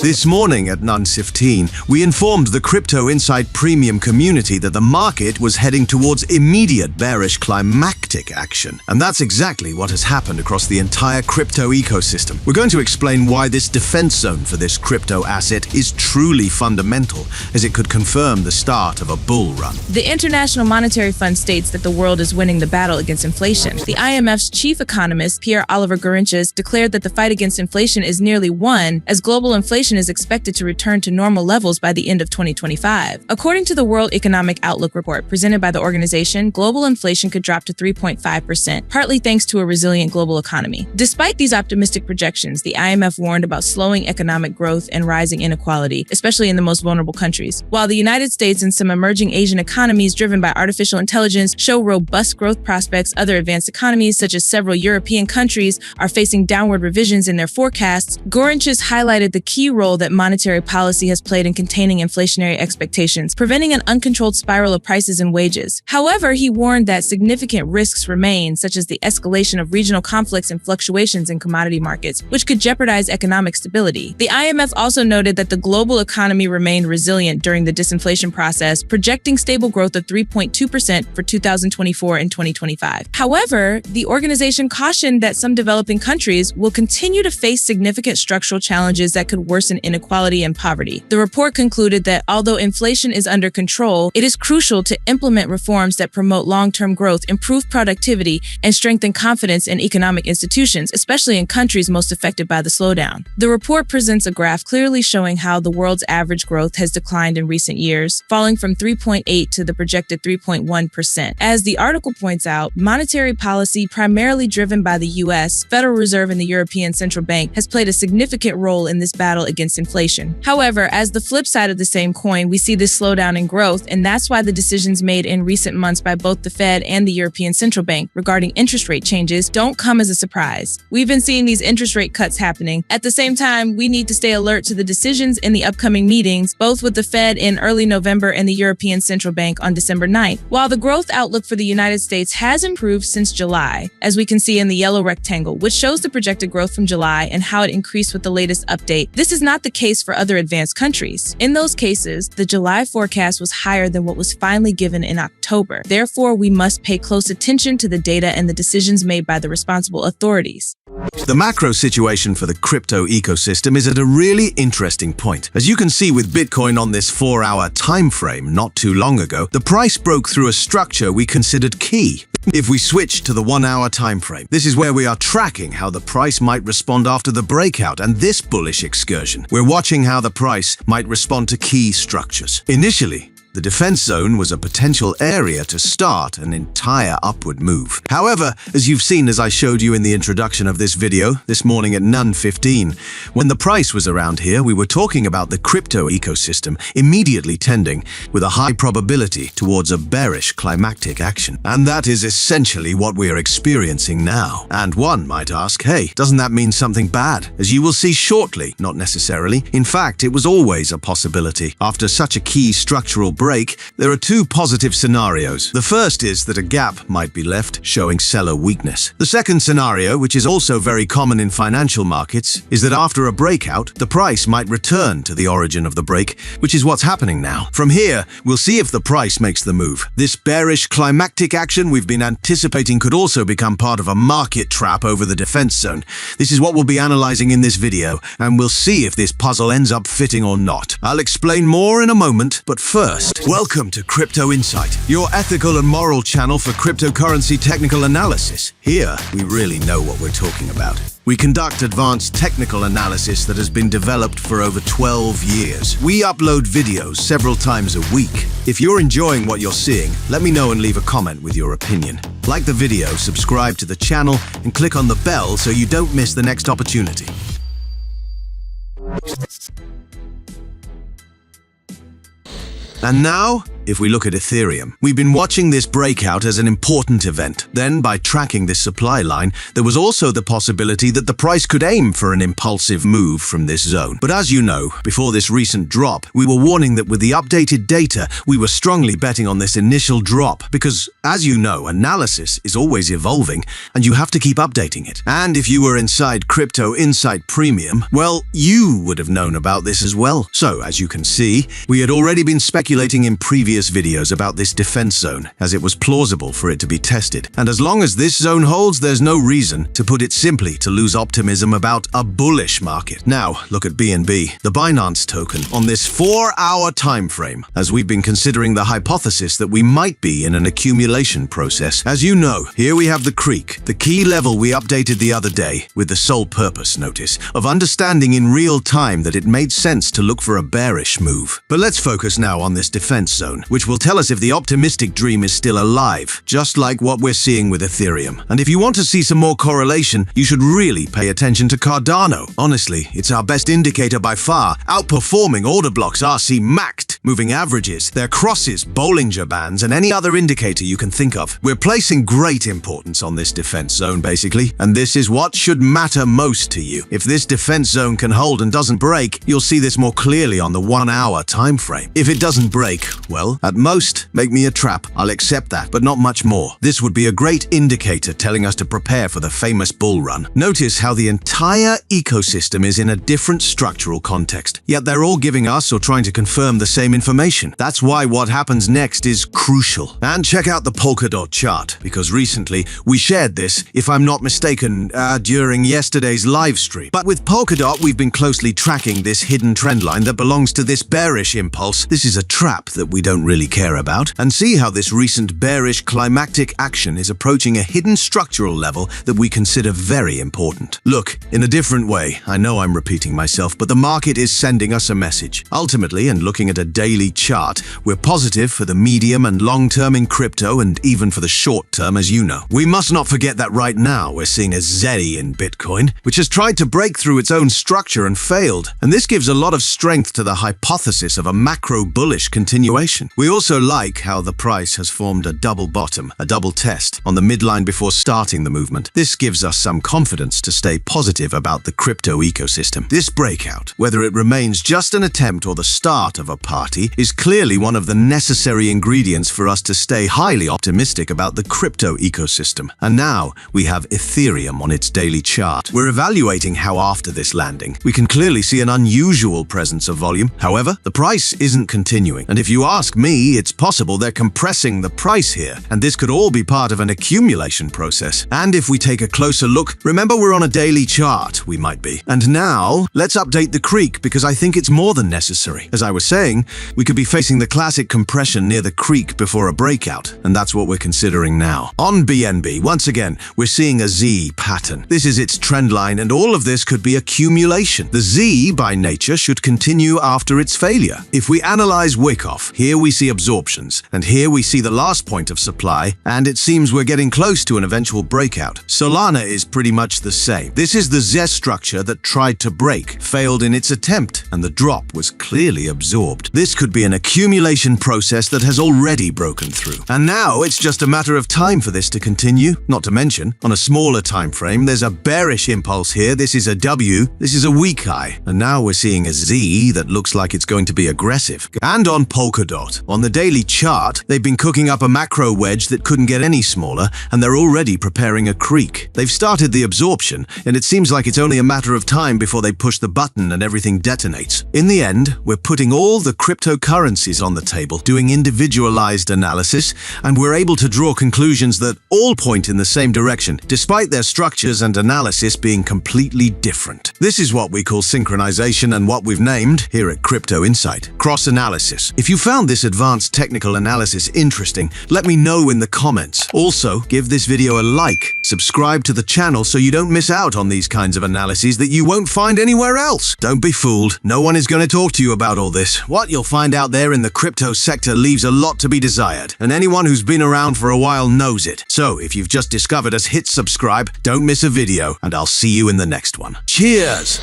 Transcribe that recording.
This morning at 9:15, we informed the Crypto Insight Premium community that the market was heading towards immediate bearish climactic action. And that's exactly what has happened across the entire crypto ecosystem. We're going to explain why this defense zone for this crypto asset is truly fundamental, as it could confirm the start of a bull run. The International Monetary Fund states that the world is winning the battle against inflation. The IMF's chief economist, Pierre-Olivier Gourinchas, declared that the fight against inflation is nearly won, as global inflation is expected to return to normal levels by the end of 2025. According to the World Economic Outlook report presented by the organization, global inflation could drop to 3.5%, partly thanks to a resilient global economy. Despite these optimistic projections, the IMF warned about slowing economic growth and rising inequality, especially in the most vulnerable countries. While the United States and some emerging Asian economies driven by artificial intelligence show robust growth prospects, other advanced economies, such as several European countries, are facing downward revisions in their forecasts. Gourinchas highlighted the key role that monetary policy has played in containing inflationary expectations, preventing an uncontrolled spiral of prices and wages. However, he warned that significant risks remain, such as the escalation of regional conflicts and fluctuations in commodity markets, which could jeopardize economic stability. The IMF also noted that the global economy remained resilient during the disinflation process, projecting stable growth of 3.2% for 2024 and 2025. However, the organization cautioned that some developing countries will continue to face significant structural challenges that could worsen inequality and poverty. The report concluded that although inflation is under control, it is crucial to implement reforms that promote long-term growth, improve productivity, and strengthen confidence in economic institutions, especially in countries most affected by the slowdown. The report presents a graph clearly showing how the world's average growth has declined in recent years, falling from 3.8 to the projected 3.1%. As the article points out, monetary policy, primarily driven by the US, Federal Reserve, and the European Central Bank, has played a significant role in this battle against inflation. However, as the flip side of the same coin, we see this slowdown in growth, and that's why the decisions made in recent months by both the Fed and the European Central Bank regarding interest rate changes don't come as a surprise. We've been seeing these interest rate cuts happening. At the same time, we need to stay alert to the decisions in the upcoming meetings, both with the Fed in early November and the European Central Bank on December 9th. While the growth outlook for the United States has improved since July, as we can see in the yellow rectangle, which shows the projected growth from July and how it increased with the latest update, this is not the case for other advanced countries. In those cases, the July forecast was higher than what was finally given in October. Therefore, we must pay close attention to the data and the decisions made by the responsible authorities. The macro situation for the crypto ecosystem is at a really interesting point. As you can see with Bitcoin on this 4-hour time frame not too long ago, the price broke through a structure we considered key. If we switch to the 1-hour time frame, this is where we are tracking how the price might respond after the breakout and this bullish excursion. We're watching how the price might respond to key structures. Initially, the defense zone was a potential area to start an entire upward move. However, as you've seen as I showed you in the introduction of this video this morning at 9:15, when the price was around here, we were talking about the crypto ecosystem immediately tending with a high probability towards a bearish climactic action. And that is essentially what we are experiencing now. And one might ask, hey, doesn't that mean something bad? As you will see shortly, not necessarily. In fact, it was always a possibility. After such a key structural break, there are two positive scenarios. The first is that a gap might be left, showing seller weakness. The second scenario, which is also very common in financial markets, is that after a breakout, the price might return to the origin of the break, which is what's happening now. From here, we'll see if the price makes the move. This bearish climactic action we've been anticipating could also become part of a market trap over the defense zone. This is what we'll be analyzing in this video, and we'll see if this puzzle ends up fitting or not. I'll explain more in a moment, but first, welcome to Crypto Insight, your ethical and moral channel for cryptocurrency technical analysis. Here, we really know what we're talking about. We conduct advanced technical analysis that has been developed for over 12 years. We upload videos several times a week. If you're enjoying what you're seeing, let me know and leave a comment with your opinion. Like the video, subscribe to the channel, and click on the bell so you don't miss the next opportunity. And now, if we look at Ethereum, we've been watching this breakout as an important event. Then, by tracking this supply line, there was also the possibility that the price could aim for an impulsive move from this zone. But as you know, before this recent drop, we were warning that with the updated data, we were strongly betting on this initial drop because, as you know, analysis is always evolving and you have to keep updating it. And if you were inside Crypto Insight Premium, well, you would have known about this as well. So, as you can see, we had already been speculating in previous videos about this defense zone, as it was plausible for it to be tested. And as long as this zone holds, there's no reason, to put it simply, to lose optimism about a bullish market. Now, look at BNB, the Binance token, on this 4-hour time frame, as we've been considering the hypothesis that we might be in an accumulation process. As you know, here we have the creek, the key level we updated the other day, with the sole purpose, notice, of understanding in real time that it made sense to look for a bearish move. But let's focus now on this defense zone, which will tell us if the optimistic dream is still alive, just like what we're seeing with Ethereum. And if you want to see some more correlation, you should really pay attention to Cardano. Honestly, it's our best indicator by far, outperforming order blocks RC maxed, moving averages, their crosses, Bollinger Bands, and any other indicator you can think of. We're placing great importance on this defense zone, basically, and this is what should matter most to you. If this defense zone can hold and doesn't break, you'll see this more clearly on the 1-hour time frame. If it doesn't break, well, at most, make me a trap. I'll accept that, but not much more. This would be a great indicator telling us to prepare for the famous bull run. Notice how the entire ecosystem is in a different structural context, yet they're all giving us or trying to confirm the same information. That's why what happens next is crucial. And check out the Polkadot chart, because recently we shared this, if I'm not mistaken, during yesterday's live stream. But with Polkadot, we've been closely tracking this hidden trend line that belongs to this bearish impulse. This is a trap that we don't really care about. And see how this recent bearish climactic action is approaching a hidden structural level that we consider very important. Look, in a different way, I know I'm repeating myself, but the market is sending us a message. Ultimately, and looking at a daily chart, we're positive for the medium and long term in crypto and even for the short term, as you know. We must not forget that right now we're seeing a zeddy in Bitcoin, which has tried to break through its own structure and failed. And this gives a lot of strength to the hypothesis of a macro bullish continuation. We also like how the price has formed a double bottom, a double test, on the midline before starting the movement. This gives us some confidence to stay positive about the crypto ecosystem. This breakout, whether it remains just an attempt or the start of a party, is clearly one of the necessary ingredients for us to stay highly optimistic about the crypto ecosystem. And now we have Ethereum on its daily chart. We're evaluating how after this landing, we can clearly see an unusual presence of volume. However, the price isn't continuing. And if you ask me, it's possible they're compressing the price here, and this could all be part of an accumulation process. And if we take a closer look, remember we're on a daily chart, we might be. And now, let's update the creek, because I think it's more than necessary. As I was saying, we could be facing the classic compression near the creek before a breakout, and that's what we're considering now. On BNB, once again, we're seeing a Z pattern. This is its trend line, and all of this could be accumulation. The Z, by nature, should continue after its failure. If we analyze Wyckoff, here we see absorptions, and here we see the last point of supply, and it seems we're getting close to an eventual breakout. Solana is pretty much the same. This is the Z structure that tried to break, failed in its attempt, and the drop was clearly absorbed. This could be an accumulation process that has already broken through. And now it's just a matter of time for this to continue. Not to mention, on a smaller time frame, there's a bearish impulse here. This is a W, this is a weak high, and now we're seeing a Z that looks like it's going to be aggressive. And on Polkadot, on the daily chart, they've been cooking up a macro wedge that couldn't get any smaller, and they're already preparing a creek. They've started the absorption, and it seems like it's only a matter of time before they push the button and everything detonates. In the end, we're putting all the cryptocurrencies on the table, doing individualized analysis, and we're able to draw conclusions that all point in the same direction, despite their structures and analysis being completely different. This is what we call synchronization and what we've named, here at Crypto Insight, cross-analysis. If you found this advanced technical analysis interesting, let me know in the comments. Also, give this video a like, subscribe to the channel so you don't miss out on these kinds of analyses that you won't find anywhere else. Don't be fooled, no one is going to talk to you about all this. What you'll find out there in the crypto sector leaves a lot to be desired, and anyone who's been around for a while knows it. So, if you've just discovered us, hit subscribe, don't miss a video, and I'll see you in the next one. Cheers!